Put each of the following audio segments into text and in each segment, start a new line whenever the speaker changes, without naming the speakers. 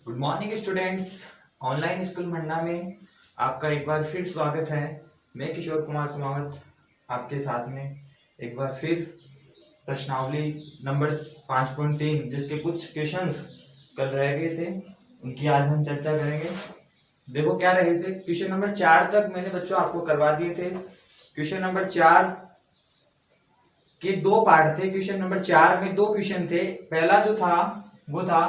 Good morning students. Online school Manda में आपका एक बार फिर स्वागत है। मैं किशोर कुमार कुमावत आपके साथ में एक बार फिर प्रश्नावली नंबर 5.3 जिसके कुछ क्वेश्चंस कल रह गए थे उनकी आज हम चर्चा करेंगे। देखो क्या रहे थे, क्वेश्चन नंबर 4 तक मैंने बच्चों आपको करवा दिए थे। क्वेश्चन नंबर 4 के दो पार्ट थे। क्वेश्चन नंबर 4 में दो क्वेश्चन थे। पहला जो था वो था,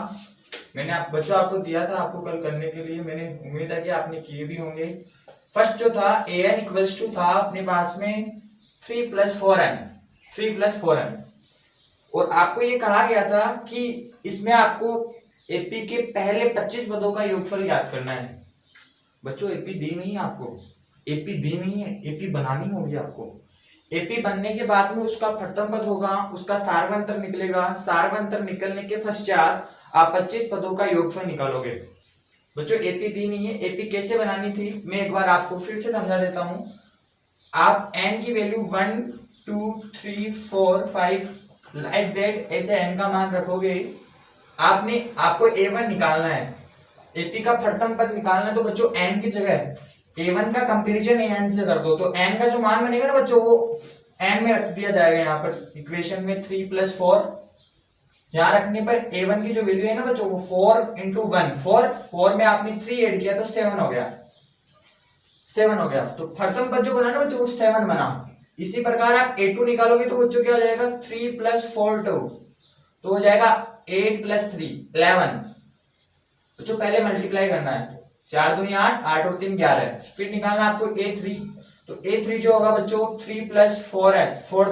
मैंने बच्चों आपको दिया था आपको कल करने के लिए, मैंने उम्मीद है कि आपने किए भी होंगे। फर्स्ट जो था an इक्वल्स टू था अपने पास में 3 + 4n और आपको ये कहा गया था कि इसमें आपको एपी के पहले 25 पदों का योगफल याद करना है। बच्चों एपी दी नहीं है आपको, एपी दी नहीं है, एपी बनानी होगी आपको। एपी बनने के बाद में उसका प्रथम पद होगा, उसका सार्वंतर निकलेगा। सार्वंतर निकलने के पश्चात आप 25 पदों का योगफल निकालोगे। बच्चों एपी दी नहीं है, एपी कैसे बनानी थी मैं एक बार आपको फिर से समझा देता हूं। आप n की वैल्यू 1 2 3 4 5 लाइक दैट ऐसे n का मान रखोगे। आपको a1 निकालना है, एपी का प्रथम पद निकालना है। तो बच्चों n की जगह a1 का कंपैरिजन an से कर दो तो n का जो मान बनेगा ना बच्चों वो n में रख दिया जाएगा। यहाँ पर इक्वेशन में 3 + 4 यहाँ रखने पर a1 की जो वैल्यू है ना बच्चों वो 4 × 1 4 में आपने 3 ऐड किया तो 7 हो गया। तो प्रथम पद जो बना ना बच्चों वो 7 बना। इसी प्रकार आप a2 निकालोगे तो बच्चों क्या हो जाएगा 3 + 4 2 तो हो जाएगा 8 + 3 11। बच्चों पहले मल्टीप्लाई करना है, 4 दूनी 8 8 और 3 11। फिर निकालना आपको a3 तो a3 जो होगा बच्चों 3 + 4 है 4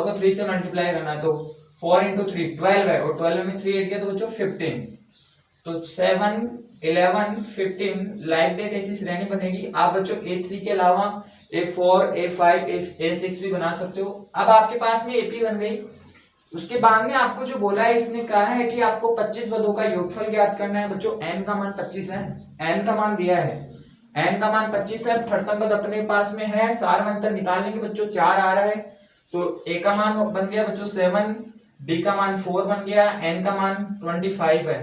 को 3 से मल्टीप्लाई करना है तो 4 × 3 12 है और 12 में 3 ऐड किया तो बच्चों 15। तो 7 11 15 लाइक दैट ऐसी श्रेणी बनेगी। आप बच्चों a3 के अलावा a4 a5 a6 भी बना सकते हो। अब आपके पास में ap बन गई। उसके बाद में आपको जो बोला है इसने कहा है कि आपको 25 पदों का योगफल ज्ञात करना है। बच्चों n का मान 25 है, n का मान दिया है, n का मान 25 है। प्रथम पद अपने पास में है, सार्वंतर निकालने के बच्चों 4 आ रहा है तो a का मान बन गया बच्चों 7, d का मान 4 बन गया, n का मान 25 है।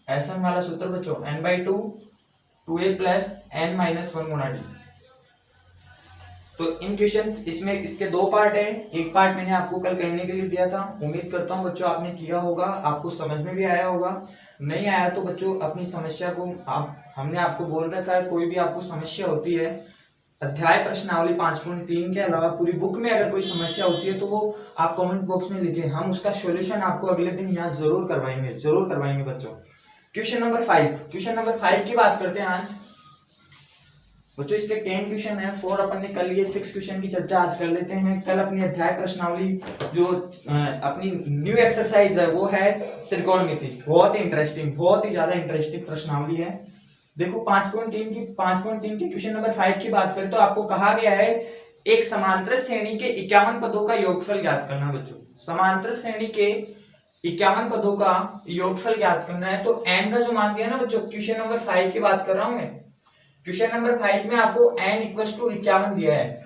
ऐसा वाला सूत्र बच्चों n/2 2a + n - 1 गुणा d। तो इन क्वेश्चन इसमें इसके दो पार्ट है। एक पार्ट मैंने आपको कल करने के लिए दिया था, उम्मीद करता हूं बच्चों आपने किया होगा, आपको समझ में भी आया होगा। नहीं आया तो बच्चों अपनी समस्या को हमने आपको बोल रखा है, कोई भी आपको समस्या होती है अध्याय प्रश्नावली 5.3 के अलावा पूरी बुक में अगर कोई समस्या होती है तो वो आप कमेंट बॉक्स में लिखें, हम उसका सॉल्यूशन आपको अगले दिन यहाँ जरूर करवाएंगे बच्चों। क्वेश्चन नंबर 5 की बात करते हैं आज बच्चों। इसके 10 क्वेश्चन है, 4 अपन ने कर लिए, 6 क्वेश्चन की चर्चा आज कर लेते हैं। कल अपनी अध्याय प्रश्नावली जो अपनी न्यू एक्सरसाइज है वो है त्रिकोणमिति। बहुत ही ज्यादा इंटरेस्टिंग प्रश्नावली है। देखो 5.3 की क्वेश्चन नंबर 5 की बात करें तो आपको कहा गया है एक समांतर श्रेणी के 51 पदों का योगफल ज्ञात करना। बच्चों समांतर श्रेणी के 51 पदों का योगफल ज्ञात करना है। तो n का जो मान दिया ना बच्चों, क्वेश्चन नंबर 5 की बात कर रहा हूं मैं। क्वेश्चन नंबर 5 में आपको n = 51 दिया है,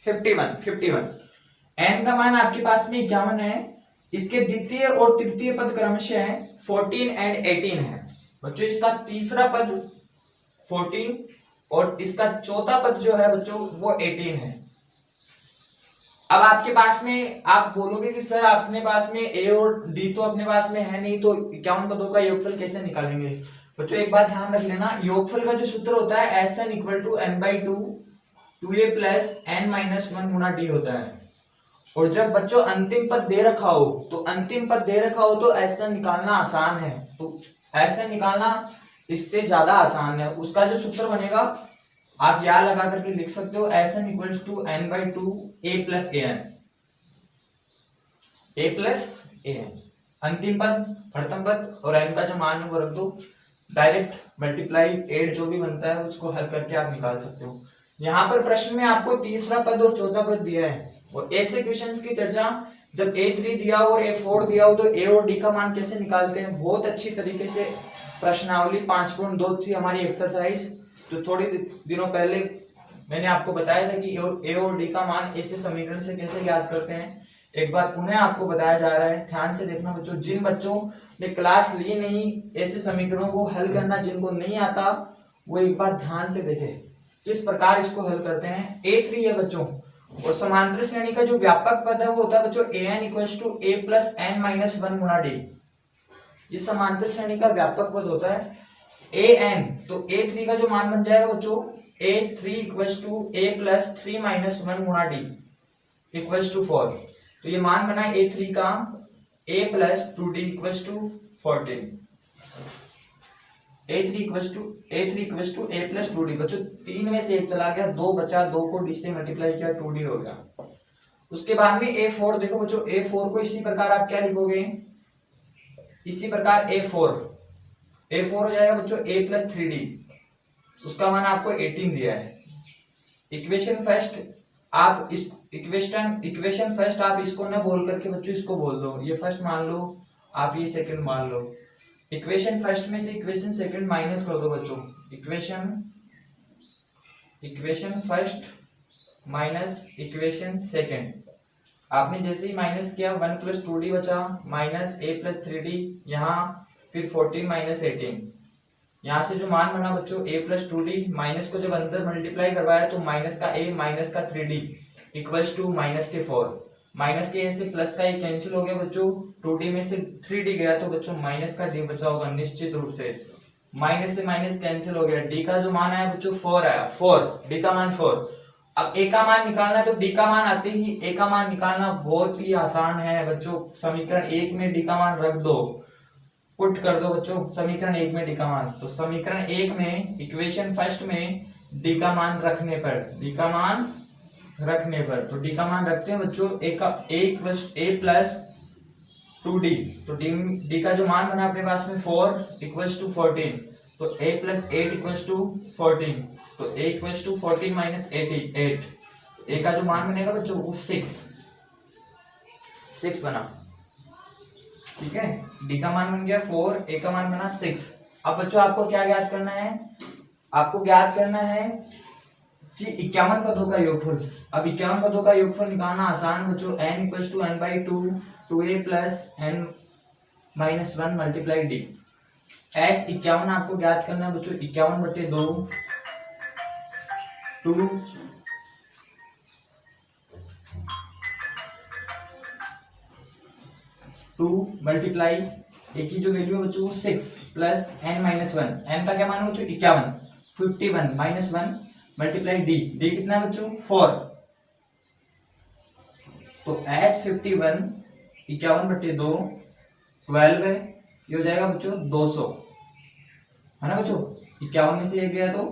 51। n का मान आपके पास में 51 है। इसके द्वितीय और तृतीय पद क्रमशः है 14 और 18 है। बच्चों इसका तीसरा पद 14 और इसका चौथा पद जो है बच्चों वो 18 है। अब आपके पास में आप बोलोगे कि सर अपने पास में a और d तो अपने पास में है नहीं, तो 51 पदों का योगफल कैसे निकालेंगे। बच्चों एक बात ध्यान रख लेना, योगफल का जो सूत्र होता है Sn = n/2 2a + n - 1 गुणा d होता है। और जब बच्चों अंतिम पद दे रखा हो तो Sn निकालना आसान है। तो Sn निकालना इससे ज्यादा आसान है। उसका जो सूत्र बनेगा आप यहाँ लगा करके लिख सकते हो, Sn = n/2 a + an। अंतिम पद प्रथम पद और n का जो मान है वो रख दो, डायरेक्ट मल्टीप्लाई एड जो भी बनता है उसको हल करके आप निकाल सकते हो। यहाँ पर प्रश्न में आपको तीसरा पद और चौथा पद दिया है और ऐसे क्वेश्चंस की चर्चा जब a3 दिया हो और a4 दिया हो तो a और d का मान कैसे निकालते हैं बहुत अच्छी तरीके से प्रश्नावली 5.2 थी हमारी एक्सरसाइज। तो थोड़े दिनों पहले मैंने आपको बताया था कि a और d का मान ऐसे समीकरण से कैसे ज्ञात करते हैं। एक बार पुनः आपको बताया जा रहा है, ध्यान से देखना बच्चों। जिन बच्चों ने क्लास ली नहीं, ऐसे समीकरणों को हल करना जिनको नहीं आता, वो एक बार ध्यान से देखें किस प्रकार इसको हल करते हैं। A3 है बच्चों, और समांतर श्रेणी का जो व्यापक पद है वो होता है बच्चों an = a + n - 1 गुणा d। ये समांतर श्रेणी का व्यापक पद होता है an। तो A3 का जो मान बन जाएगा बच्चों A3 = a + 3 - 1 गुणा d = 4। तो ये मान बना A3 का a + 2d = 14। A3 = a + 2d बच्चों, 3 में से 1 चला गया, 2 बचा, 2 को d से मल्टीप्लाई किया, 2d हो गया। उसके बाद में A4 देखो बच्चों, A4 को इसी प्रकार आप क्या लिखोगे, इसी प्रकार A4 हो जाएगा बच्चों a + 3d, उसका मान आपको 18 दिया है। इक्वेशन फर्स्ट आप इस इक्वेशन फर्स्ट आप इसको ना बोल करके बच्चों इसको बोल दो, ये फर्स्ट मान लो, आप ये सेकंड मान लो। इक्वेशन फर्स्ट में से इक्वेशन सेकंड माइनस कर दो बच्चों। Equation first minus equation second, आपने जैसे ही माइनस किया 1 + 2d बचा, माइनस a + 3d, यहाँ फिर 14 - 18, यहाँ से जो मान बना बच्चों a + 2d, माइनस को जब अंदर मल्टीप्लाई करवाया तो माइनस का a माइनस का 3d = माइनस के 4, माइनस के a से प्लस का a कैंसिल हो गया बच्चों, 2d में से 3d गया तो बच्चों माइनस का d बचा होगा निश्चित रूप से, माइनस से माइनस कैंसिल हो गया, d का जो मान आया बच्चों 4 आया, 4 d का मान 4। अब a का मान निकालना है तो d का मान आते ही a का मान निकालना बहुत ही आसान है बच्चों। समीकरण 1 में d का मान रख दो, पुट कर दो बच्चों समीकरण 1 में d का मान। तो समीकरण 1 में इक्वेशन फर्स्ट में d का मान रखने पर, d का मान रखने पर, तो d का मान रखते हैं बच्चों a + 2d, तो d का जो मान बना अपने पास में 4 = 14, तो a + 8 = 14, तो a = 14 - 8, a का जो मान बनेगा बच्चों वो 6 बना, ठीक है। d का मान बन गया 4, a का मान बना 6। अब बच्चों आपको क्या ज्ञात करना है, आपको ज्ञात करना है कि 51 पदों का योगफल। अब 51 पदों का योगफल निकालना आसान बच्चों, n = n/2 2a + n - 1 × d। s 51 आपको ज्ञात करना है बच्चों, 51/2 2 मल्टीप्लाई a की जो वैल्यू है बच्चों वो 6 + n - 1, n का क्या मान है बच्चों 51, 51 - 1 × d कितना है बच्चों 4। तो s 51 51/2 12 है, ये हो जाएगा बच्चों 200, है ना बच्चों। 51 में से 1 गया तो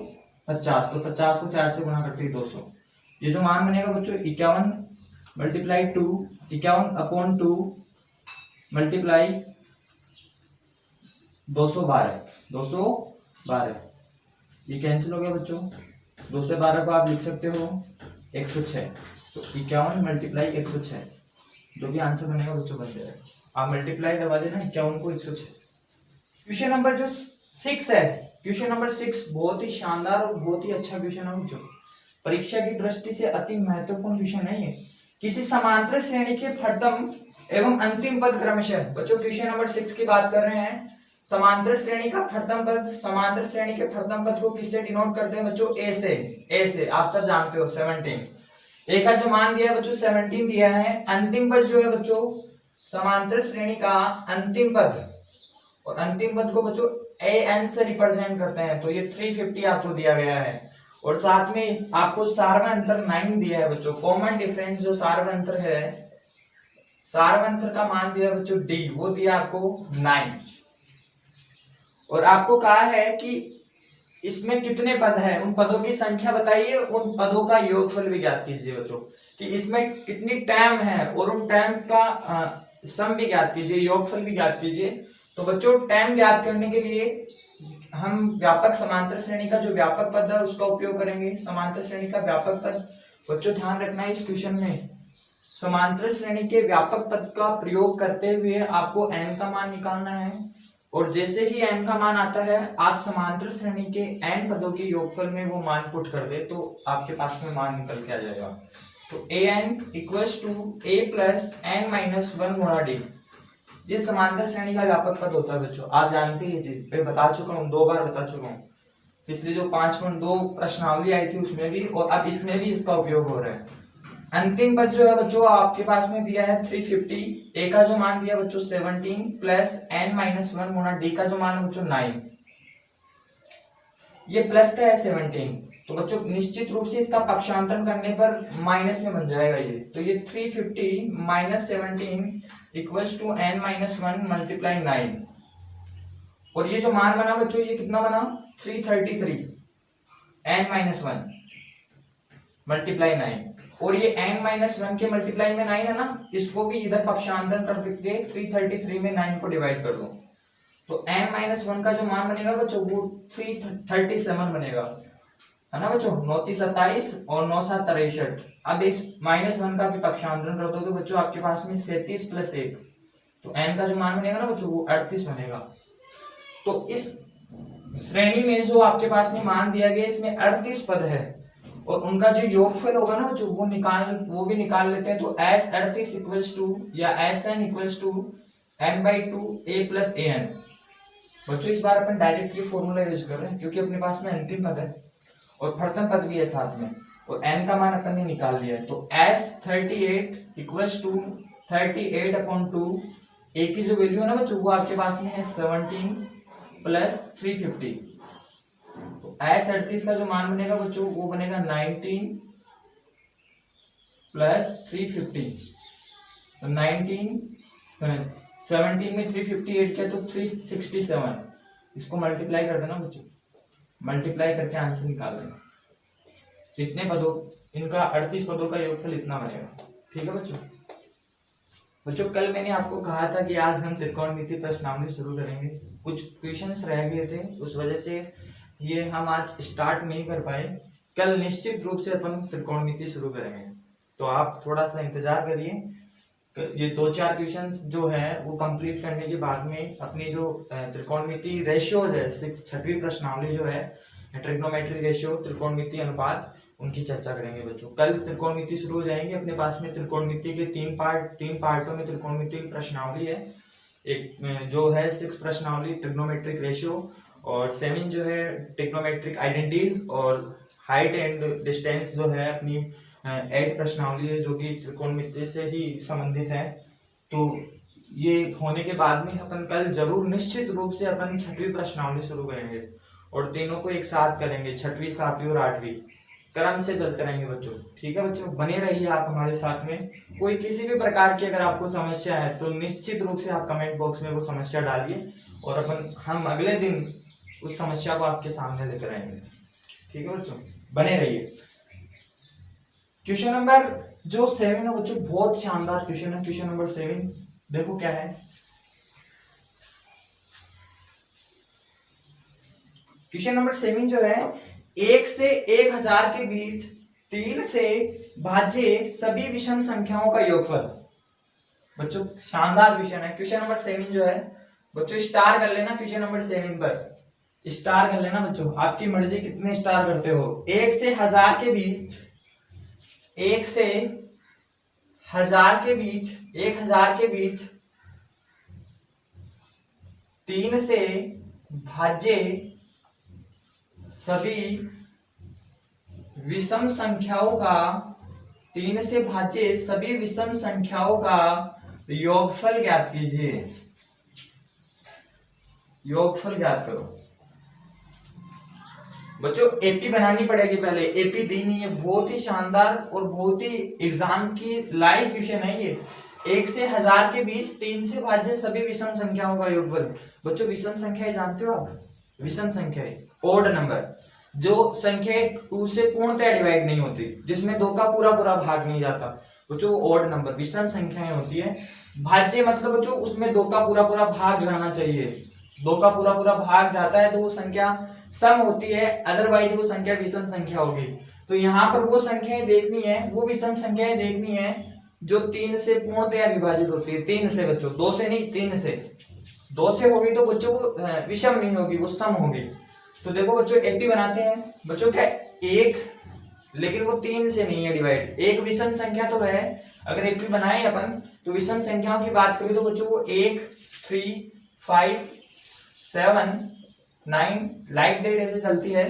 50, तो 50 को 4 से गुणा करते ही 200। ये जो मान बनेगा बच्चों 51 × 2, 51/2 मल्टीप्लाई 212, ये कैंसिल हो गया बच्चों। 212 को आप लिख सकते हो 106, तो 51 × 106, जो भी आंसर बनेगा बच्चों बन जाएगा। आप मल्टीप्लाई करवा देना 51 को 106। क्वेश्चन नंबर जो 6 है, क्वेश्चन नंबर 6 बहुत ही शानदार और बहुत ही अच्छा क्वेश्चन है बच्चों, परीक्षा की दृष्टि से अति महत्वपूर्ण क्वेश्चन है ये। किसी समांतर श्रेणी के प्रथम एवं अंतिम पद क्रमशः, बच्चों क्वेश्चन नंबर 6 की बात कर रहे हैं। समांतर श्रेणी का प्रथम पद, समांतर श्रेणी के प्रथम पद को किससे डिनोट करते हैं बच्चों a से आप सब जानते हो 17। a का जो मान दिया है बच्चों 17 दिया है। अंतिम पद जो है बच्चों समांतर श्रेणी का अंतिम पद, और अंतिम पद को बच्चों an से रिप्रेजेंट करते हैं, तो ये 350 आपको दिया गया है। और साथ में आपको सार्वत्रिक अंतर 9 दिया है बच्चों। कॉमन डिफरेंस जो सार्वत्रिक अंतर है, सार्वत्रिक अंतर का मान दिया बच्चों d, वो दिया आपको 9। और आपको कहा है कि इसमें कितने पद हैं, उन पदों की संख्या बताइए, उन पदों का योगफल भी ज्ञात कीजिए बच्चों, कि इसमें कितनी टर्म है और उन टर्म का सम भी ज्ञात कीजिए, योगफल भी ज्ञात कीजिए। तो बच्चों टर्म ज्ञात करने के लिए हम व्यापक समांतर श्रेणी का जो व्यापक पद है उसका उपयोग करेंगे। समांतर श्रेणी का व्यापक पद, बच्चों ध्यान रखना है इस क्वेश्चन में समांतर श्रेणी के व्यापक पद का प्रयोग करते हुए आपको n का मान निकालना है, और जैसे ही n का मान आता है आप समांतर श्रेणी के n पदों के योगफल में वो मान पुट कर दे तो आपके पास में मान निकल के आ जाएगा। तो A N equals to A plus N minus one गुणा डी। ये समांतर श्रेणी का व्यापक पद होता है बच्चों, आप जानते हैं ये चीज, मैं बता चुका हूँ, 2 बार बता चुका हूँ। पिछले जो 5.2 प्रश्नावली आई थी उसमें भी, और अब इसमें भी इसका उपयोग हो रहा है। अंतिम पद जो है बच्चों आपके पास में दिया है 350, ए का जो मान दिया बच्चों 17 प्लस एन माइनस वन गुणा डी का जो मान है बच्चों 9। ये प्लस का है 17, तो बच्चों निश्चित रूप से इसका पक्षांतरण करने पर माइनस में बन जाएगा ये। तो ये 350 minus 17 equals to N minus one multiply 9। और ये जो मान बना बच्चों ये कितना बना 333 एन माइनस वन मल्टीप्लाई 9। और ये n माइनस वन के मल्टीप्लाई में 9 है ना, इसको भी इधर पक्षांतरण कर देते 333 में 9 को डिवाइड कर दो, तो n माइनस वन का जो मान बनेगा बच्चों वो 337 बनेगा, है ना बच्चों। 9 3 27 और 9 7 63। अब इस माइनस वन का भी पक्षांतरण कर दो तो बच्चों आपके पास में 37 प्लस 1, तो n का जो मान बनेगा ना बच्चों वो 38 बनेगा। तो इस श्रेणी में जो आपके पास में मान दिया गया इसमें 38 पद है, और उनका जो योगफल होगा ना जो वो भी निकाल लेते हैं। तो एस 38 इक्वल्स टू या S N equals to n/2 a plus A N. बच्चों इस बार अपन डायरेक्टली फॉर्मूला यूज कर रहे हैं क्योंकि अपने पास में अंतिम पद है और प्रथम पद भी है साथ में, और n का मान अपन ने निकाल लिया है। तो s 38 इक्वल्स टू 38/2, a की जो वैल्यू है ना बच्चों वो आपके पास में है 17 प्लस 350। तो एस 38 का जो मान बनेगा बच्चों वो बनेगा 19 प्लस 350। तो 17 में 358 किया तो 367, इसको मल्टीप्लाई कर देना बच्चों, मल्टीप्लाई करके आंसर निकाल लेना। इतने पदों इनका 38 पदों का योगफल इतना बनेगा। ठीक है बच्चों। बच्चों कल मैंने आपको कहा था कि आज हम त्रिकोणमिति प्रश्नावली शुरू करेंगे, कुछ क्वेश्चंस रह गए थे उस वजह से ये हम आज स्टार्ट नहीं कर पाए। कल निश्चित रूप से अपन त्रिकोणमिति शुरू करेंगे, तो आप थोड़ा सा इंतजार करिए। ये 2-4 क्वेश्चंस जो है वो कंप्लीट करने के बाद में अपनी जो त्रिकोणमिति रेशियोज है 6वीं प्रश्नावली जो है ट्रिग्नोमेट्री रेशियो त्रिकोणमिति अनुपात, उनकी चर्चा करेंगे बच्चों। कल त्रिकोणमिति शुरू हो जाएंगे। अपने पास में त्रिकोणमिति के 3 पार्टों में त्रिकोणमिति की प्रश्नावली है। एक जो है 6 प्रश्नावली ट्रिग्नोमेट्रिक रेशियो, और 7 जो है ट्रिग्नोमेट्रिक आइडेंटिटीज, और हाइट एंड डिस्टेंस जो है अपनी 8 प्रश्नावली है जो कि त्रिकोणमिति से ही संबंधित है। तो ये होने के बाद में अपन कल जरूर निश्चित रूप से अपन 6वीं प्रश्नावली शुरू करेंगे और तीनों को एक साथ करेंगे, 6वीं 7वीं और 8वीं क्रम से चलते रहेंगे बच्चों। ठीक है बच्चों, बने रहिए आप हमारे साथ में। कोई किसी भी प्रकार की अगर आपको समस्या है तो निश्चित रूप से आप कमेंट बॉक्स में वो समस्या डालिए और हम अगले दिन उस समस्या को आपके सामने लेकर आएंगे। ठीक है बच्चों, बने रहिए। क्वेश्चन नंबर जो 7 है बच्चों बहुत शानदार क्वेश्चन है। क्वेश्चन नंबर 7 देखो क्या है। क्वेश्चन नंबर 7 जो है 1 से 1000 के बीच 3 से भाज्य सभी विषम संख्याओं का योगफल। बच्चों शानदार क्वेश्चन है। क्वेश्चन नंबर 7 जो है बच्चों स्टार कर लेना, क्वेश्चन नंबर 7 पर स्टार कर लेना बच्चों, आपकी मर्जी कितने स्टार करते हो। 1 से 1000 के बीच, 1 से 1000 के बीच, 1000 के बीच 3 से भाज्य सभी विषम संख्याओं का, 3 से भाज्य सभी विषम संख्याओं का योगफल ज्ञात कीजिए। योगफल ज्ञात करो बच्चों। एपी बनानी पड़ेगी पहले, एपी दी नहीं है। बहुत ही शानदार और बहुत ही एग्जाम की लाइव क्वेश्चन है ये। 1 से 1000 के बीच 3 से भाज्य सभी विषम संख्याओं का योगफल। बच्चों विषम संख्याएं जानते हो आप? विषम संख्याएं ओड नंबर, जो संख्या 2 से पूर्णतः डिवाइड नहीं होती, जिसमें 2 का पूरा भाग नहीं जाता बच्चों, वो ओड नंबर विषम संख्याएं होती है। भाज्य मतलब बच्चों उसमें 2 का पूरा भाग जाना चाहिए। 2 का पूरा भाग जाता है तो वो संख्या सम होती है, अदरवाइज वो संख्या विषम संख्या होगी। तो यहाँ पर वो संख्याएं देखनी है, वो विषम संख्याएं देखनी है जो 3 से पूर्णतया विभाजित होती है। 3 से बच्चों, 2 से नहीं, 3 से। 2 से होगी तो बच्चों वो विषम नहीं होगी, वो सम होगी। तो देखो बच्चों एपी बनाते हैं बच्चों। क्या 1 लेकिन वो 3 से नहीं है डिवाइड। एक विषम संख्या तो है, अगर एक भी बनाए अपन तो विषम संख्याओं की बात करें तो बच्चों वो 1, 3, 5, 7, 9 लाइक दैट ऐसे चलती है।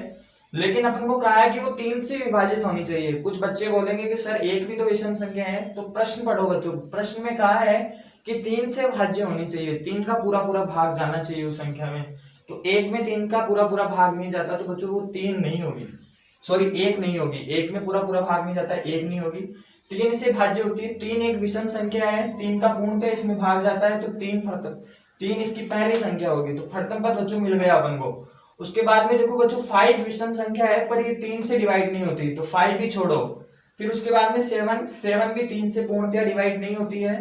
लेकिन अपन को कहा है कि वो 3 से विभाजित होनी चाहिए। कुछ बच्चे बोलेंगे कि सर एक भी तो विषम संख्या है, तो प्रश्न पढ़ो बच्चों। प्रश्न में कहा है कि 3 से भाज्य होनी चाहिए, 3 का पूरा पूरा भाग जाना चाहिए उस संख्या में। तो एक में 3 का पूरा पूरा भाग नहीं जाता तो बच्चों वो 3 नहीं होगी, सॉरी 1 नहीं होगी। एक में पूरा पूरा भाग नहीं जाता, 1 नहीं होगी। 3 से भाज्य होती है। 3 एक विषम संख्या है, 3 का पूर्णतः इसमें भाग जाता है, तो 3 इसकी पहली संख्या होगी। तो फर्तम पद बच्चों मिल गया अपन को। उसके बाद में देखो बच्चों 5 विषम संख्या है, पर ये 3 से डिवाइड नहीं होती, तो 5 भी छोड़ो। फिर उसके बाद में 7 भी 3 से पूर्णतः डिवाइड नहीं होती है,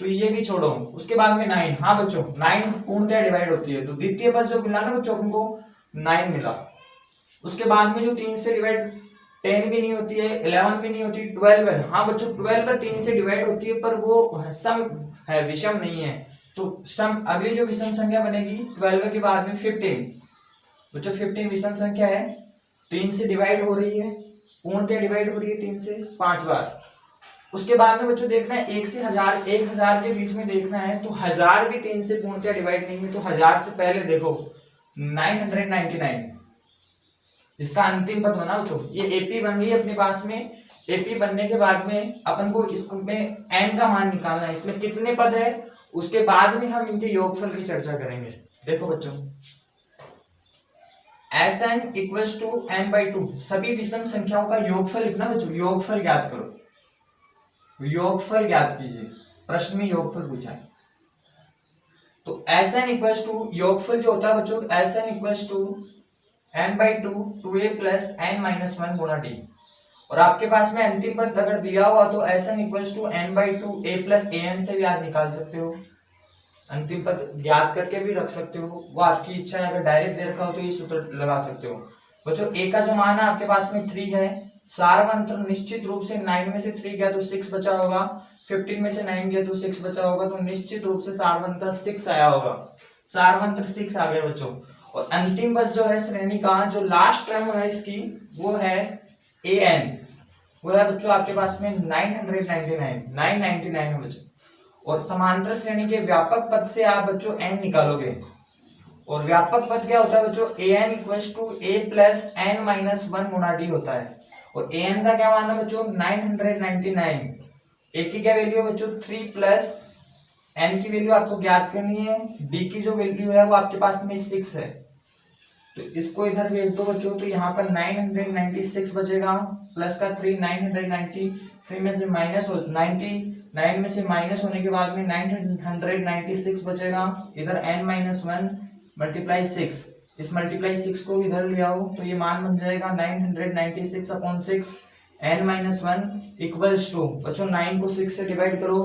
तो ये भी छोड़ो। उसके बाद में 9, हाँ बच्चों 9 पूर्णतः डिवाइड होती है, तो द्वितीय पद जो मिला ना बच्चों उनको 9 मिला। उसके बाद में जो 3 से डिवाइड 10 भी नहीं होती है, 11 भी नहीं होती, 12 है। हाँ बच्चों 12 3 से डिवाइड होती है, पर वो सम है, विषम नहीं है। तो सम अगली जो विषम संख्या बनेगी 12 के बाद में 15। बच्चों 15 विषम संख्या है, 3 से डिवाइड हो रही है, पूर्णतः डिवाइड हो रही है 3 से 5 बार। उसके बाद में बच्चों देखना है 1 से 1000, 1000 के बीच में देखना है, तो 1000 भी 3 से पूर्णतः डिवाइड नहीं है, तो 1000 से पहले देखो 999 इसका अंतिम पद होना बच्चों। ये एपी बन गई अपने पास में। एपी बनने के बाद में अपन को इसमें एन का मान निकालना है। इसमें कितने पद है उसके बाद में हम इनके योगफल की चर्चा करेंगे। देखो बच्चों Sn इक्वल्स टू n/2, सभी विषम संख्याओं का योगफल लिखना बच्चों। योगफल ज्ञात करो, योगफल ज्ञात कीजिए। प्रश्न में योगफल पूछा है, तो Sn इक्वल्स टू योगफल जो होता है बच्चों, Sn equals to n/2 2a plus n-1 गुणा d। और आपके पास में अंतिम पद अगर दिया हुआ तो Sn equals to n/2 a plus an से भी आप निकाल सकते हो। अंतिम पद ज्ञात करके भी रख सकते हो, वो आपकी इच्छा है। अगर डायरेक्ट दे रखा हो तो ये सूत्र लगा सकते हो। बच्चों a का जो मान है आपके पास में 3 है। सारवंत्र निश्चित रूप से 9 में से 3 गया तो 6 बचा होगा, 15 में से 9 गया तो 6 बचा होगा, तो निश्चित रूप से सारवंत्र 6 आया होगा। सारवंत्र 6 आ गया बच्चों। और अंतिम पद जो है श्रेणी का जो लास्ट टर्म है इसकी वो है an, वो है बच्चों आपके पास में 999 है बच्चों। और समांतर श्रेणी के व्यापक पद से आप बच्चों n निकालोगे। और व्यापक पद क्या होता है बच्चों, an equals to a plus n-1 गुणा d होता है। और an का क्या मान है बच्चों 999। a की क्या वैल्यू है बच्चों 3 प्लस n की वैल्यू आपको ज्ञात करनी है, d की जो वैल्यू है वो आपके पास में 6 है। तो इसको इधर भेज दो बच्चों, तो यहाँ पर 996 बचेगा, प्लस का 3 993 में से माइनस 99 में से माइनस होने के बाद में 996 बचेगा। इधर n-1 मल्टीप्लाई 6, इस मल्टीप्लाई 6 को इधर ले आओ तो ये मान बन जाएगा 996/6 n-1 इक्वल्स टू बच्चों 9 को 6 से डिवाइड करो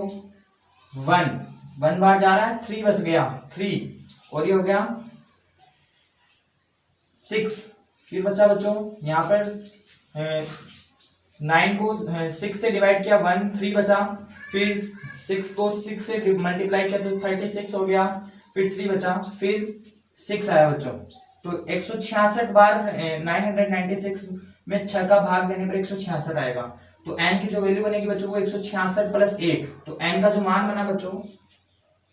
1 बार जा रहा है, 3 बच गया 3, और ये हो गया 6। फिर बचा बच्चों यहाँ पर 9 को 6 से डिवाइड किया 1, 3 बचा। फिर 6 को 6 से मल्टीप्लाई किया तो 36 हो गया, फिर 3 बचा, फिर 6 आया बच्चों। तो 166 बार 996 में 6 का भाग देने पर 166 आएगा। तो n की जो वैल्यू बनेगी बच्चों वो 166 प्लस 1। तो n का जो मान बना बच्चों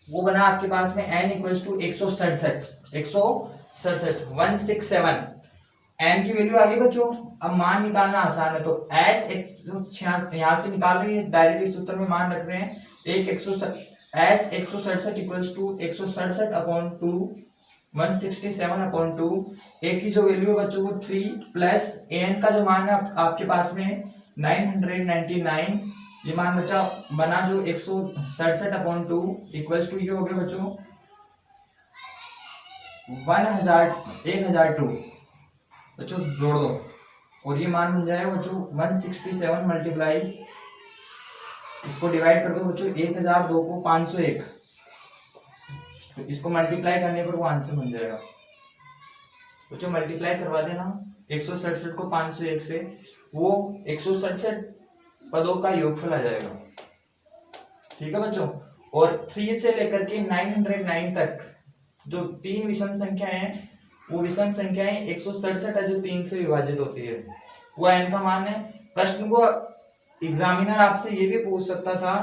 वो बना आपके पास में n इक्वल्स टू 167 n की वैल्यू आ गई बच्चों। अब मान निकालना आसान है, तो s 166 यहाँ से निकाल रही है, डायरेक्ट इस सूत्र में मान रख रहे हैं। s 167 equals to 167/2 167/2। a की जो वैल्यू है बच्चों वो 3 प्लस an का जो मान है आपके पास में 999, ये मान बना जो 167/2 इक्वल्स टू ये हो गया बच्चों 1002 बच्चों, जोड़ दो और ये मान बन जाएगा बच्चों 167 मल्टीप्लाई, इसको डिवाइड कर दो बच्चों 1002 को 501, तो इसको मल्टीप्लाई करने पर वो आंसर बन जाएगा बच्चों। मल्टीप्लाई करवा देना 167 को 501 से, वो 167 पदों का योगफल आ जाएगा। ठीक है बच्चों। और 3 से लेकर के 909 तक जो 3 विषम संख्या है वो विषम संख्याएं 167 है जो 3 से विभाजित होती है, वो n का मान है। प्रश्न को एग्जामिनर आपसे ये भी पूछ सकता था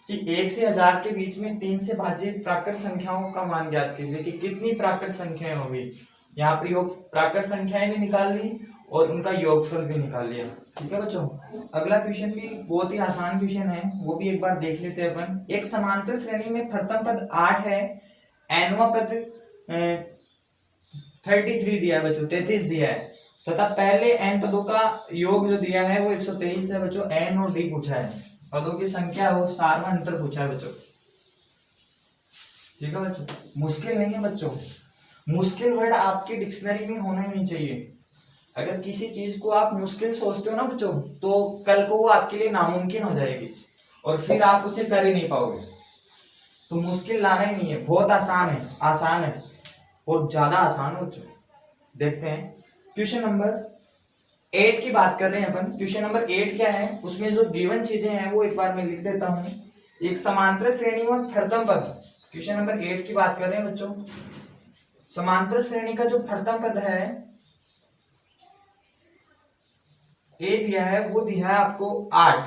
कि 1 से 1000 के बीच में 3 से भाज्य प्राकृत संख्याओं का मान ज्ञात कीजिए कि कितनी प्राकृत संख्याएं होगी। यहाँ पर योग प्राकृत संख्याएं भी निकाल ली और उनका योगफल भी निकाल लिया। ठीक है बच्चों, अगला क्वेश्चन भी बहुत ही आसान क्वेश्चन है, वो भी एक बार देख लेते हैं अपन। एक समांतर श्रेणी में प्रथम पद 8 है, nवां पद 33 दिया है बच्चों, 33 दिया है तथा पहले n पदों का योग जो दिया है वो 123 है बच्चों। n और d पूछा है, पदों की संख्या हो सारवा अंतर पूछा है बच्चों। ठीक है बच्चों, मुश्किल नहीं है बच्चों, मुश्किल वर्ड आपके डिक्शनरी में होना ही नहीं चाहिए। अगर किसी चीज को आप मुश्किल सोचते हो ना बच्चों, तो कल को वो आपके लिए नामुमकिन हो जाएगी और फिर आप उसे कर ही नहीं पाओगे। तो मुश्किल लाना ही नहीं है, बहुत आसान है, आसान है, बहुत ज्यादा आसान है बच्चों। देखते हैं क्वेश्चन नंबर 8 की बात कर रहे हैं अपन। क्वेश्चन नंबर 8 क्या है, उसमें जो गिवन चीजें हैं वो एक बार मैं लिख देता हूं। एक समांतर श्रेणी में प्रथम पद, क्वेश्चन नंबर 8 की बात कर रहे हैं बच्चों। समांतर श्रेणी का जो प्रथम पद है ए दिया है, वो दिया है आपको 8,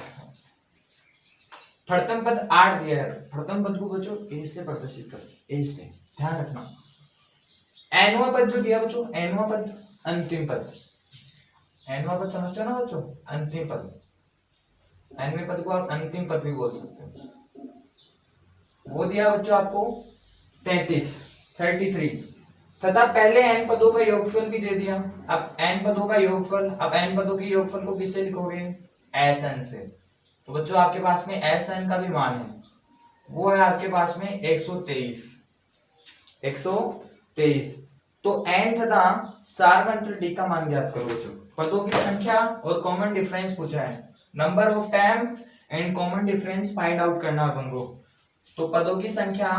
प्रथम पद 8 दिया है। प्रथम पद को बच्चों ए से प्रदर्शित कर, ए से ध्यान रखना। एनवां पद जो दिया बच्चों, एनवां पद अंतिम पद, एनवां पद समझते हो ना बच्चों, अंतिम पद, एनवें पद को आप अंतिम पद भी बोल सकते हो। वो दिया बच्चों आपको 33 तथा पहले n पदों का योगफल भी दे दिया। अब n पदों का योगफल, अब n पदों के योगफल को किससे लिखोगे, Sn से। तो बच्चों आपके पास में Sn का भी मान है, वो है आपके पास में 123। तो n तथा सारवंत्र d का मान ज्ञात करो बच्चों। पदों की संख्या और कॉमन डिफरेंस पूछा है, number of time and common difference find out करना अपन को। तो पदों की संख्या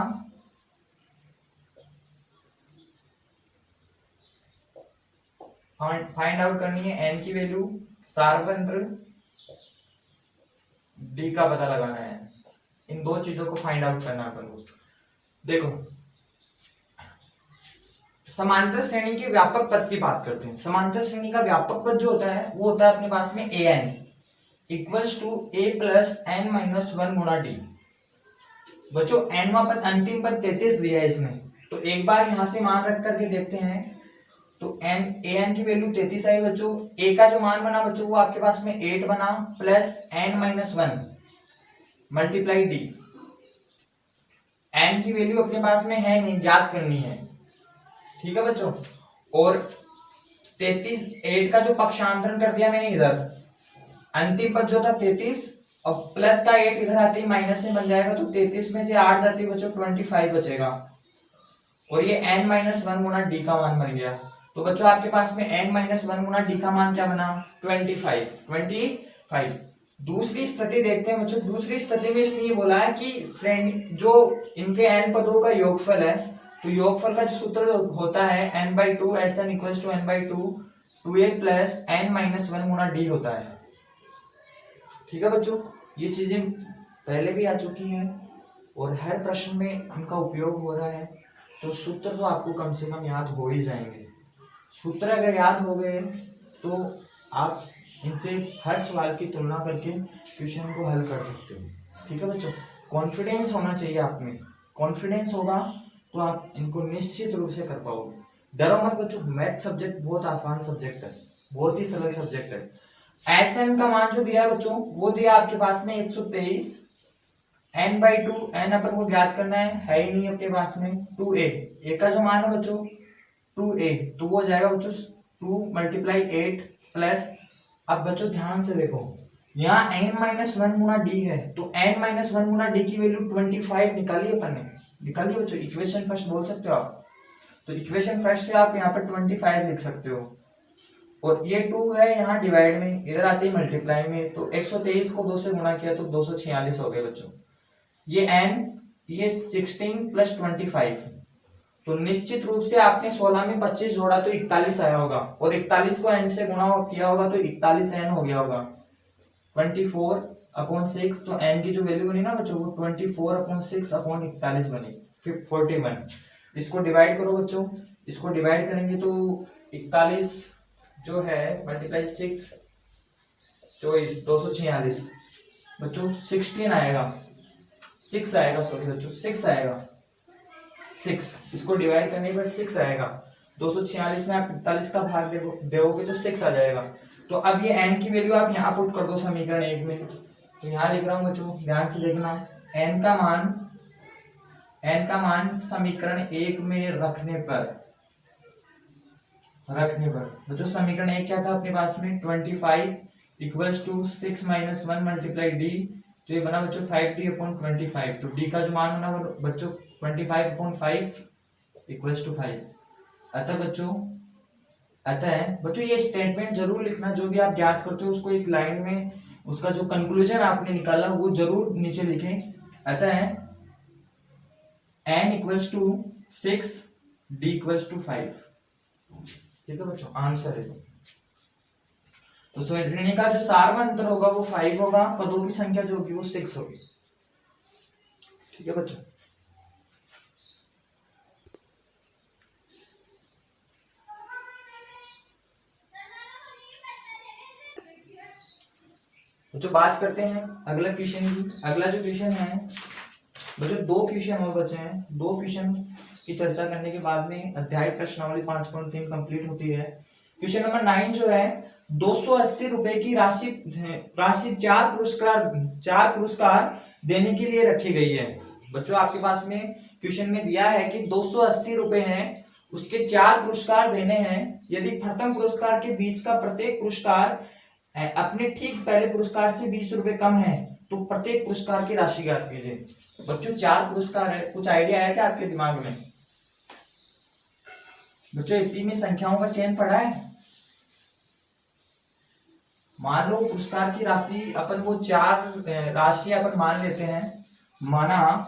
फाइंड आउट करनी है, n की वैल्यू, सारवंत्र d का पता लगाना है। इन दो चीजों को फाइंड आउट करना है अपन को। देखो समांतर श्रेणी के व्यापक पद की बात करते हैं। समांतर श्रेणी का व्यापक पद जो होता है वो होता है अपने पास में an equals to a plus n minus 1 गुणा d। बच्चों nवां पद अंतिम पद 33 दिया है इसमें, तो एक बार यहां से मान रख करके देखते हैं। तो an की वैल्यू 33 आई बच्चों। a का जो मान बना बच्चों वो आपके पास में 8 बना plus n minus 1 multiply d। n की वैल्यू अपने पास में है नहीं, ज्ञात करनी है। ठीक है बच्चों, और 33 8 का जो पक्षांतरण कर दिया मैंने इधर, अंतिम पद जो था 33 और प्लस का 8 इधर आते ही माइनस में बन जाएगा, तो 33 में से 8 जाती है बच्चों 25 बचेगा और ये n माइनस 1 गुना d का मान बन गया। तो बच्चों आपके पास में n माइनस 1 गुना d का मान क्या बना, 25। दूसरी स्थिति देखते हैं बच्चों। दूसरी स्थिति में इसने ये बोला है कि श्रेणी जो इनके n पदों का योगफल है, तो योगफल का जो सूत्र होता है n/2 Sn equals to n/2 2a plus n minus 1 गुना d होता है। ठीक है बच्चों, ये चीजें पहले भी आ चुकी हैं और हर प्रश्न में इनका उपयोग हो रहा है, तो सूत्र तो आपको कम से कम याद हो ही जाएंगे। सूत्र अगर याद हो गए तो आप इनसे हर सवाल की तुलना करके क्वेश्चन को हल कर सकते हो। ठीक है बच्चों, कॉन्फिडेंस होना चाहिए आप में, कॉन्फिडेंस होगा तो आप इनको निश्चित रूप से कर पाओगे। डरो मत बच्चों, मैथ सब्जेक्ट बहुत आसान सब्जेक्ट है, बहुत ही सरल सब्जेक्ट है। Sn का मान जो दिया है बच्चों वो दिया आपके पास में 123, n/2 n अपन को ज्ञात करना है ही नहीं अपने पास में। 2a, a का जो मान है बच्चों 2a, तो वो जाएगा बच्चों 2 मल्टीप्लाई 8 प्लस। अब बच्चों ध्यान से देखो, यहाँ n माइनस 1 गुना d है, तो n माइनस 1 गुना d की वैल्यू 25 निकालिए अपन ने, निकालिए बच्चों। इक्वेशन फर्स्ट बोल सकते हो आप, तो इक्वेशन फर्स्ट से आप यहाँ पर 25 लिख सकते हो। और ये 2 है यहाँ डिवाइड में, इधर आते ही मल्टीप्लाई में, तो 123 को 2 से गुणा किया तो 246 हो गए बच्चों। ये n, ये 16 प्लस 25, तो निश्चित रूप से आपने 16 में 25 जोड़ा तो 41 आया होगा, और 41 को n से गुणा किया होगा तो 41 n हो गया होगा। 24/6, तो n की जो वैल्यू बनी ना बच्चों वो 24/6/41 बनी, 41। इसको डिवाइड करो बच्चों, इसको डिवाइड करेंगे तो 41 जो है मल्टीप्लाई 6 24 246 बच्चों 16 आएगा, 6 आएगा, सॉरी बच्चों 6 आएगा, 6 इसको डिवाइड करने पर 6 आएगा। 246 में आप 45 का भाग दोगे तो 6 आ जाएगा। तो अब ये n की वैल्यू आप यहाँ पुट कर दो समीकरण 1 में। तो यहाँ लिख रहा हूँ बच्चों, ध्यान से देखना, n का मान समीकरण 1 में रखने पर बच्चों समीकरण 1 क्या था अपने पास में, 25 equals to 6 minus 1 multiply D, तो ये बना बच्चों 5d/25। तो d का जो मान बना बच्चों 25/5 इक्वल्स टू 5। अतः बच्चों ये स्टेटमेंट जरूर लिखना, जो भी आप ज्ञात करते हो उसको एक लाइन में, उसका जो कंक्लूजन आपने निकाला वो जरूर नीचे लिखें। अतः n equals to 6, d equals to 5। ठीक है बच्चों, आंसर है। तो श्रेणी का जो सार्वंतर होगा वो 5 होगा, पदों की संख्या जो होगी वो 6 होगी। ठीक है बच्चों, बच्चों बात करते हैं अगला क्वेश्चन की। अगला जो क्वेश्चन है बच्चों, 2 क्वेश्चन और बचे हैं। 2 क्वेश्चन की चर्चा करने के बाद में अध्याय प्रश्नावली 5.3 कंप्लीट होती है। क्वेश्चन नंबर 9 जो है, 280 रुपए की राशि 4 पुरस्कार देने के लिए रखी गई है। बच्चों आपके पास में क्वेश्चन में दिया है कि 280 रुपए हैं, उसके 4 पुरस्कार देने हैं। यदि प्रथम पुरस्कार के बीच का प्रत्येक पुरस्कार अपने ठीक पहले पुरस्कार से 20 रुपए कम है तो प्रत्येक पुरस्कार की राशि ज्ञात कीजिए। बच्चों 4 पुरस्कार है, कुछ आइडिया है क्या आपके दिमाग में? बच्चों इतनी में संख्याओं का चयन पड़ा है। मान लो पुरस्कार की राशि अपन वो 4 राशि अपन मान लेते हैं, माना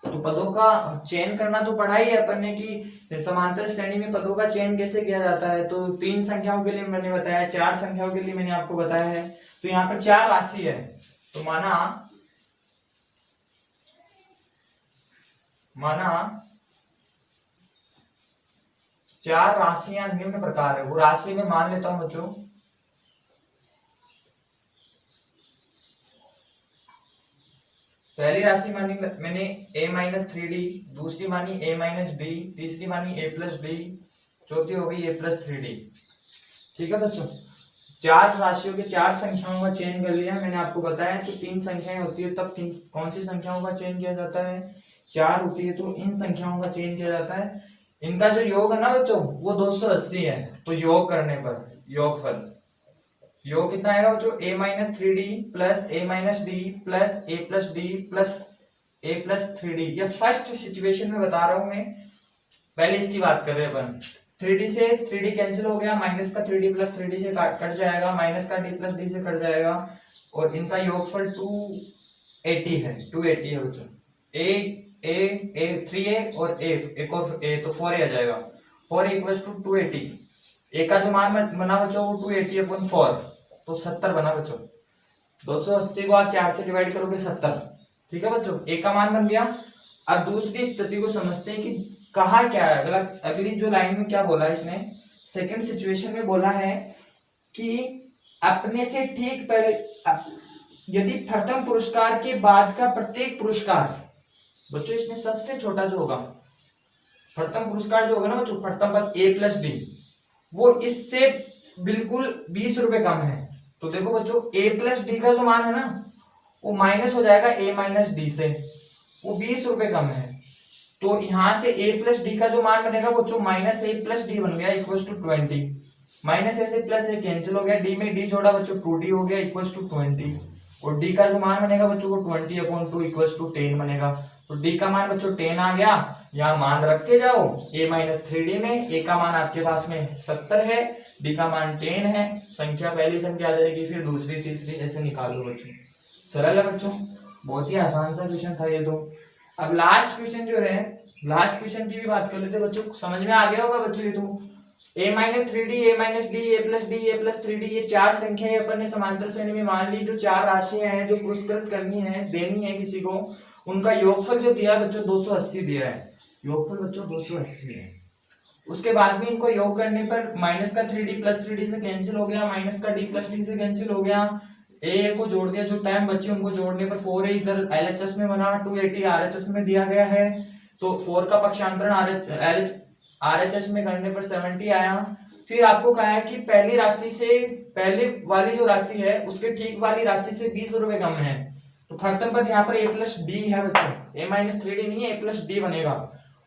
तो पदों का चयन करना तो पढ़ा ही है अपन ने कि समांतर श्रेणी में पदों का चयन कैसे किया जाता है। तो 3 संख्याओं के लिए मैंने बताया, 4 संख्याओं के लिए मैंने आपको बताया है। तो यहाँ पर 4 राशि है, तो माना 4 राशियां निम्न प्रकार है। वो राशि में मान लेता हूं बच्चों, पहली राशि मानी मैंने a-3d, दूसरी मानी a-d, तीसरी मानी a+d, चौथी हो गई a+3d। ठीक है बच्चों, 4 राशियों के 4 संख्याओं का चयन कर लिया। मैंने आपको बताया कि 3 संख्याएं होती है तब कौन सी संख्याओं का चयन किया जाता है, 4 होती है तो इन संख्याओं का चयन किया जाता है। इनका जो योग है ना बच्चों वो 280 है। तो योग करने पर योगफल योग कितना आएगा बच्चों, a-3d plus a-d plus a+d plus a+3d। ये फर्स्ट सिचुएशन में बता रहा हूं मैं, पहले इसकी बात कर रहे हैं अपन। 3d से 3d कैंसिल हो गया, माइनस का 3d प्लस 3d से कट जाएगा, माइनस का d प्लस d से कट जाएगा, और इनका योगफल 280 है। 280 है बच्चों, a 3a और एक और a तो 4a आ जाएगा। 4a equals to 280। a का जो मान बना बच्चों वो 280/4 तो 70 बना बच्चों। 280 को आप 4 से डिवाइड करोगे 70। ठीक है बच्चों, एक का मान बन गया। अब दूसरी स्थिति को समझते हैं कि कहा क्या है। अगली जो लाइन में क्या बोला इसने, सेकंड सिचुएशन में बोला है कि अपने से ठीक पहले यदि प्रथम पुरस्कार के बाद का प्रत्येक पुरस्कार, बच्चों इसमें सबसे छोटा जो होगा प्रथम पुरस्कार जो होगा ना बच्चों, प्रथम पद a+d, वो इससे बिल्कुल 20 रुपए कम है। तो देखो बच्चों a+d का जो मान है ना वो माइनस हो जाएगा a-d से, वो 20 रुपए कम है। तो यहां से a+d का जो मान बनेगा बच्चों -a+d बन गया इक्वल्स टू 20। माइनस a से प्लस a कैंसिल हो गया, d में d जोड़ा बच्चों 2d हो गया इक्वल्स टू 20, और d का जो मान बनेगा बच्चों वो 20/2 इक्वल्स टू 10 बनेगा। तो d का मान बच्चों 10 आ गया। यहाँ मान रख के जाओ a-3d में, a का मान आपके पास में 70 है, d का मान 10 है। संख्या पहली संख्या आ जाएगी, फिर दूसरी तीसरी ऐसे निकाल लो बच्चों। सरल है बच्चों, बहुत ही आसान सा क्वेश्चन था ये तो। अब लास्ट क्वेश्चन जो है, लास्ट क्वेश्चन की भी बात कर लेते बच्चों। समझ में आ गया होगा बच्चों ये तो, a-3d, a-d, a+d, a+3d, ये 4 संख्याएं अपन ने समांतर श्रेणी में मान ली। जो 4 राशियां हैं जो पुरस्कृत करनी है, देनी है किसी को, उनका योगफल जो दिया बच्चों 280 दिया है। योगफल बच्चों 280 है। उसके बाद में इनको योग करने पर माइनस का 3d प्लस 3d से कैंसिल हो गया, माइनस का d प्लस d से कैंसिल हो गया, ए को जोड़ दिया, जो टाइम बचे उनको जोड़ने पर 4 है, इधर एलएचएस में बना, 280 आरएचएस में दिया गया है, तो 4 का पक्षांतरण आरएचएस में करने पर 70 आया। फिर आपको कहा है कि पहली राशि से पहले वाली जो राशि है उसके ठीक वाली राशि से 20 रुपए कम है, तो फर्तन पद यहाँ पर a प्लस डी है बच्चों, a माइनस 3d नहीं है, a प्लस डी बनेगा,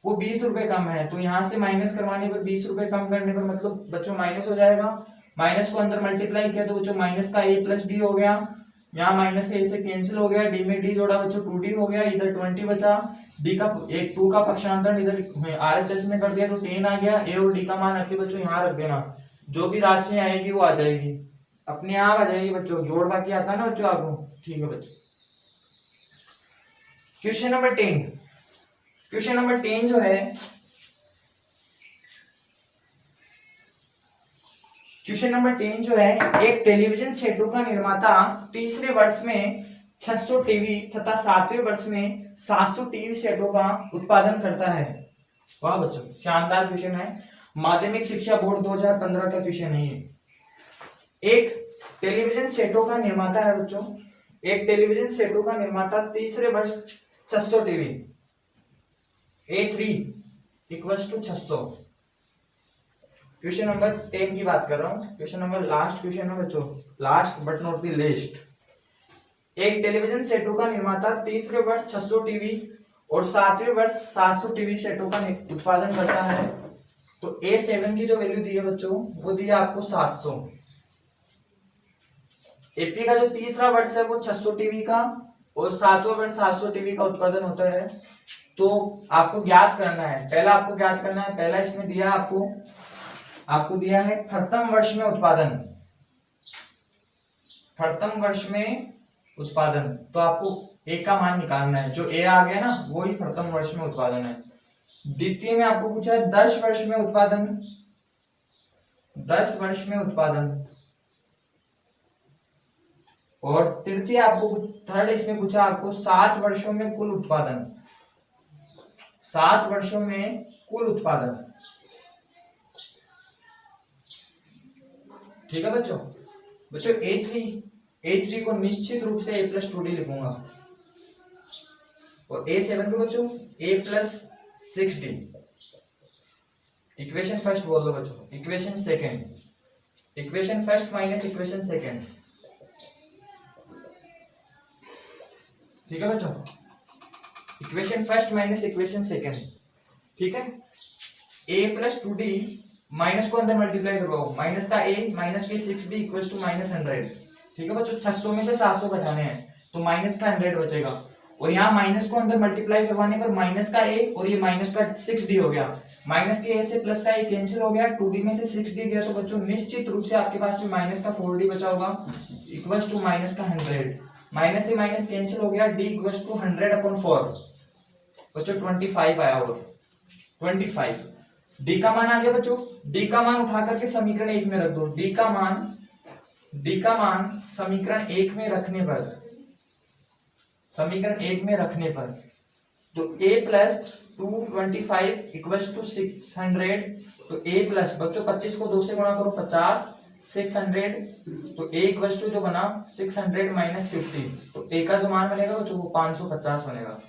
वो 20 रुपए कम है, तो यहाँ से माइनस करवाने पर 20 रुपए कम करने पर मतलब बच्चों माइनस हो जाएगा, माइनस को अंदर मल्टीप्लाई किया तो बच्चों माइनस का a प्लस डी हो गया, यहाँ माइनस a से कैंसिल हो गया, d में d जोड़ा बच्चों 2d हो गया, इधर 20 बचा, d का एक 2 का पक्षांतरण इधर आरएचएस में कर दिया तो 10 आ गया, a और d का मान आके बच्चों यहाँ रख देना, जो भी राशि आएगी वो आ जाएगी, अपने आप आ जाएगी बच्चों, जोड़ बाकी आता है ना बच्चों आपको, ठीक है बच्चों। क्वेश्चन नंबर 10, क्वेश्चन नंबर 10 जो है, क्वेश्चन नंबर 10 जो है, एक टेलीविजन सेटों का निर्माता तीसरे वर्ष में 600 टीवी तथा 7वें वर्ष में 700 टीवी सेटों का उत्पादन करता है। वाह बच्चों, शानदार क्वेश्चन है, माध्यमिक शिक्षा बोर्ड 2015 का क्वेश्चन है ये। एक टेलीविजन सेटों का निर्माता है बच्चों, एक टेलीविजन सेटों का निर्माता तीसरे वर्ष 600 TV, A3 equals to 600। Question number 10 की बात कर रहा हूं, क्वेश्चन नंबर लास्ट क्वेश्चन है बच्चों, last but not the least. एक टेलीविजन सेटों का निर्माता तीसरे वर्ष 600 टीवी और 7वें वर्ष 700 टीवी सेटों का उत्पादन करता है, तो A7 की जो वैल्यू दी है बच्चों वो दी है आपको 700। एपी का जो तीसरा वर्ष है वो 600 टीवी का और 7वां वर्ष 700 टीवी का उत्पादन होता है, तो आपको ज्ञात करना है, पहला आपको ज्ञात करना है, पहला इसमें दिया आपको दिया है प्रथम वर्ष में उत्पादन, प्रथम वर्ष में उत्पादन, तो आपको ए का मान निकालना है, जो ए आ गया ना वो ही प्रथम वर्ष में उत्पादन है। द्वितीय में आपको पूछा है 10 वर्ष में उत्पादन, 10 वर्ष में उत्पादन, और तृतीय आपको थर्ड इसमें पूछा आपको 7 वर्षों में कुल उत्पादन, 7 वर्षों में कुल उत्पादन, ठीक है बच्चों। बच्चों A3 को निश्चित रूप से a प्लस 2d लिखूंगा, और A7 को बच्चों a plus 6d। Equation first बोल दो बच्चों, equation second, equation first minus equation second, ठीक है बच्चों, equation first minus equation second, ठीक है। a प्लस 2d माइनस को अंदर मल्टीप्लाई करवाओ, माइनस का a माइनस के 6d इक्वल्स टू माइनस 100, ठीक है बच्चों। 600 में से 700 घटाने हैं तो माइनस का 100 बचेगा, और यहाँ माइनस को अंदर मल्टीप्लाई करवाने पर माइनस का a और ये माइनस का 6d हो गया, माइनस के a से प्लस का a कैंसिल हो गया, 2d में से 6d गया, तो बच्चों निश्चित रूप से आपके पास में माइनस का 4d बचा होगा इक्वल्स टू माइनस का 100, माइनस से माइनस कैंसिल हो गया, d इक्वल्स टू 100/4 बच्चों 25 आया, और 25 d का मान आ गया बच्चों। d का मान उठा करके समीकरण 1 में रख दो, d का मान समीकरण 1 में रखने पर, समीकरण 1 में रखने पर, तो a प्लस 225 इक्वल्स टू 600, तो a प्लस बच्चों 25 को 2 से गुणा करो 50, 600, तो a इक्वल्स टू जो बना 600 माइनस 50, तो a का जो मान बनेगा बच्चों वो 550 बनेगा।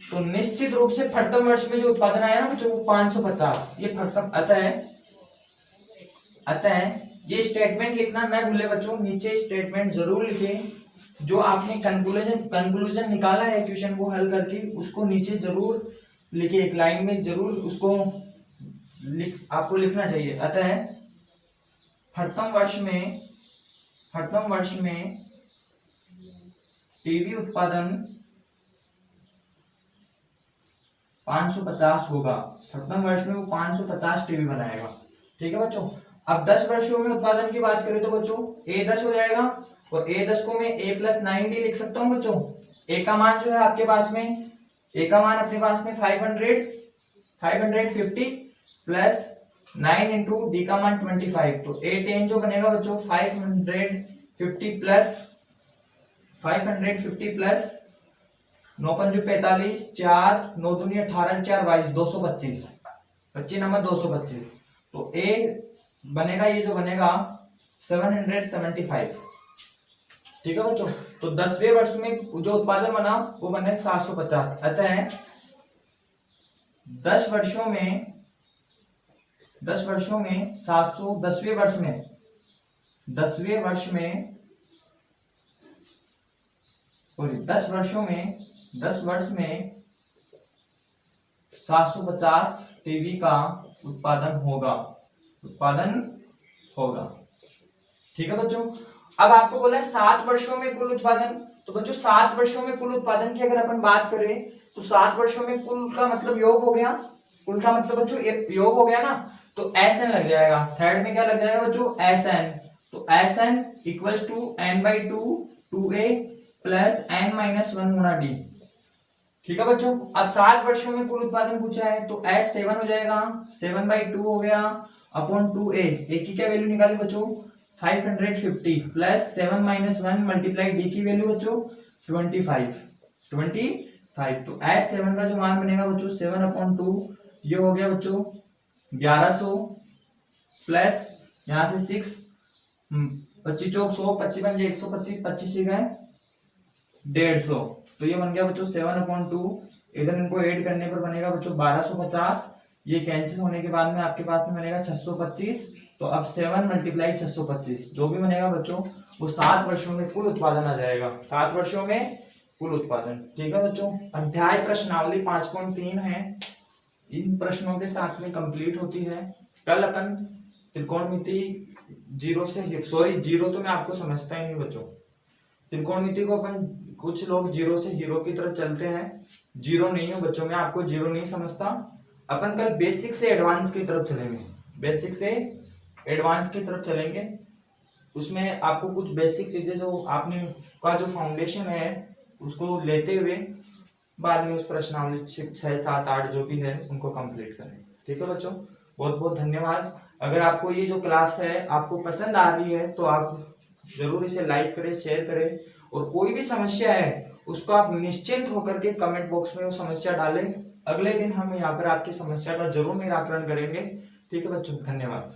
तो निश्चित रूप से प्रथम वर्ष में जो उत्पादन आया ना बच्चों वो 550, ये प्रथम अतः ये स्टेटमेंट लिखना न भूले बच्चों, नीचे स्टेटमेंट जरूर लिखें, जो आपने कंक्लूजन निकाला है क्वेश्चन को हल करके उसको नीचे जरूर लिखे, एक लाइन में जरूर उसको आपको लिखना चाहिए। अतः प्रथम वर्ष में टीवी उत्पादन 550 होगा, प्रथम वर्ष में वो 550 टीवी बनाएगा, ठीक है बच्चों। अब 10 वर्षों में उत्पादन की बात करें तो बच्चों a 10 हो जाएगा, और a 10 को मैं a प्लस 9d लिख सकता हूँ बच्चों। a का मान जो है आपके पास में, a का मान अपने पास में 550 प्लस 9 इंटू d का मान 25, तो a 10 जो बनेगा बच्चों 550 प्लस 9 पंजू 45, 4 9 दूनी 18, 4 22 225, 25 नंबर 225, तो ए बनेगा, ये जो बनेगा 775। ठीक है बच्चों, तो 10वें वर्ष में जो उत्पादन बना वो बने 750। अतः 10 वर्षों में 700, 10वें वर्ष में 10 वर्ष में 750 टीवी का उत्पादन होगा। ठीक है बच्चों, अब आपको बोला है 7 वर्षों में कुल उत्पादन। तो बच्चों 7 वर्षों में कुल उत्पादन की अगर अपन बात करें तो 7 वर्षों में कुल का मतलब योग हो गया, कुल का मतलब बच्चों योग हो गया ना, तो SN लग जाएगा। थर्ड में क्या लग जाएगा बच्चों, SN। तो SN equals to n/2 2a plus n-1 गुना d। ठीक है बच्चों, अब 7 वर्षों में कुल उत्पादन पूछा है तो S 7 हो जाएगा, 7/2 हो गया अपॉन 2a। a की क्या वैल्यू निकाली बच्चों, 550 प्लस 7-1 मल्टीप्लाई d की वैल्यू बच्चों 25। तो S7 का जो मान बनेगा बच्चों 7/2, ये हो गया बच्चों 1100 प्लस यहाँ से 6, 25 चौक 100, 25 बन गया 125, 25 ही गए 150। तो ये बन गया बच्चों 7/2। इधर इनको ऐड करने पर बनेगा बच्चों 1250। ये कैंसिल होने के बाद में आपके पास में बनेगा 625। तो अब 7 मल्टीप्लाई 625 जो भी बनेगा बच्चों वो 7 वर्षों में कुल उत्पादन आ जाएगा। 7 वर्षों में कुल उत्पादन। ठीक है बच्चों, अध्याय प्रश्नावली 5.3 है, इन प्रश्नों के साथ में कंप्लीट होती है। कल अपन त्रिकोणमिति जीरो तो मैं आपको समझता ही नहीं बच्चों। त्रिकोणमिति को अपन कुछ लोग जीरो से हीरो की तरफ चलते हैं, जीरो नहीं हो बच्चों, मैं आपको जीरो नहीं समझता। अपन कल बेसिक से एडवांस की तरफ चलेंगे, बेसिक से एडवांस की तरफ चलेंगे। उसमें आपको कुछ बेसिक चीजें जो आपने का जो फाउंडेशन है उसको लेते हुए बाद में उस प्रश्नावली 6, 7, 8 जो भी है उनको कंप्लीट करें। ठीक है बच्चों, बहुत बहुत धन्यवाद। अगर आपको ये जो क्लास है आपको पसंद आ रही है तो आप जरूर इसे लाइक करें, शेयर करें, और कोई भी समस्या है उसको आप निश्चिंत होकर के कमेंट बॉक्स में वो समस्या डालें। अगले दिन हम यहाँ पर आपकी समस्या का जरूर निराकरण करेंगे। ठीक है बच्चों, धन्यवाद।